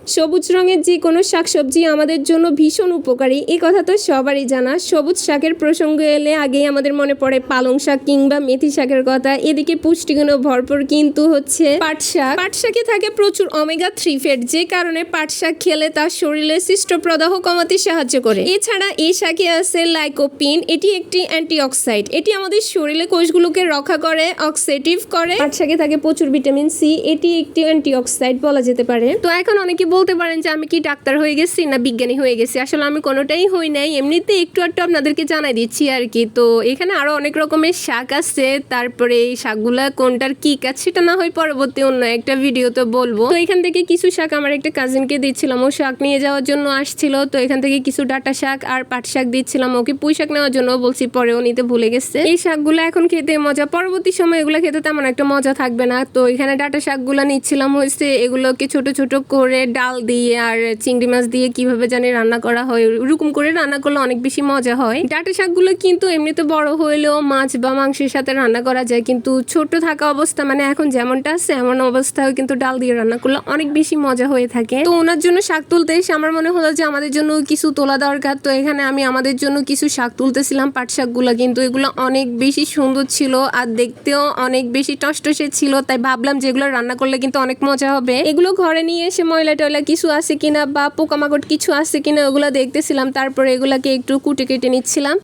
সবুজ রঙের যে কোনো শাকসবজি আমাদের জন্য ভীষণ উপকারী, এই কথা তো সবারই জানা। সবুজ শাকের প্রসঙ্গ এলে আগেই আমাদের মনে পড়ে পালং শাক কিংবা মেথি শাকের কথা। এদিকে পুষ্টিগুণে ভরপুর কিন্তু হচ্ছে পাট শাক। পাট শাকে থাকে প্রচুর ওমেগা 3 ফ্যাট, যে কারণে পাট শাক খেলে তার শরীরে সৃষ্ট প্রদাহ কমাতে সাহায্য করে। এছাড়া এই শাকে আছে লাইকোপিন, এটি একটি অ্যান্টিঅক্সিডেন্ট, এটি আমাদের শরীরে কোষগুলোকে রক্ষা করে, অক্সিডেটিভ করে। পাট শাকে থাকে প্রচুর ভিটামিন সি, এটি একটি অ্যান্টিঅক্সিডেন্ট বলা যেতে পারে। তো এখন অনেকে বলতে পারেন যে আমি কি ডাক্তার হয়ে গেছি না বিজ্ঞানী হয়ে গেছি। আসলে আমি কোনোটাই হই নাই, এমনিতে একটু আপনাদেরকে জানাই দিচ্ছি আর কি। তো এখানে আরো অনেক রকমের শাক আছে, তারপরে এই শাকগুলা কোনটার কি কাজ সেটা না হয় পরবর্তী অন্য একটা ভিডিওতে বলবো। তো এখান থেকে কিছু শাক আমার একটা কাজিনকে দিচ্ছিলাম, ও শাক নিয়ে যাওয়ার জন্য আসছিল। তো এখান থেকে কিছু ডাঁটা শাক আর পাট শাক দিচ্ছিলাম ওকে, পুঁই শাক নেওয়ার জন্য বলছি, পরেও নিতে ভুলে গেছে। এই শাকগুলো এখন খেতে মজা, পরবর্তী সময় এগুলো খেতে তেমন একটা মজা থাকবে না। তো এখানে ডাঁটা শাকগুলো নিচ্ছিলাম হয়েছে, এগুলোকে ছোট ছোট করে ডাল দিয়ে আর চিংড়ি মাছ দিয়ে কিভাবে জানি রান্না করা হয়, ওরকম করে রান্না করলে অনেক বেশি মজা হয়। ডাঁটা শাকগুলো কিন্তু এমনিতে বড় হইলেও মাছ বা মাংসের সাথে রান্না করা যায়, কিন্তু ছোট থাকা অবস্থা মানে এখন যেমনটা আছে এমন অবস্থায় কিন্তু ডাল দিয়ে রান্না করলে অনেক বেশি মজা হয়ে থাকে। তো ওনার জন্য শাক তুলতে এসে আমার মনে হলো যে আমাদের জন্য কিছু তোলা দরকার। তো এখানে আমি আমাদের জন্য কিছু শাক তুলতেছিলাম, পাট শাকগুলো, কিন্তু এগুলো অনেক বেশি সুন্দর ছিল আর দেখতেও অনেক বেশি টসটসে ছিল। তাই ভাবলাম যে এগুলো রান্না করলে কিন্তু অনেক মজা হবে। এগুলো ঘরে নিয়ে এসে ময়লা টয়লা কিছু আছে কিনা বা পোকামাকড় কিছু আছে কিনা ওগুলো দেখতেছিলাম, তারপরে এগুলাকে একটু কুটে কেটে নিচ্ছিলাম।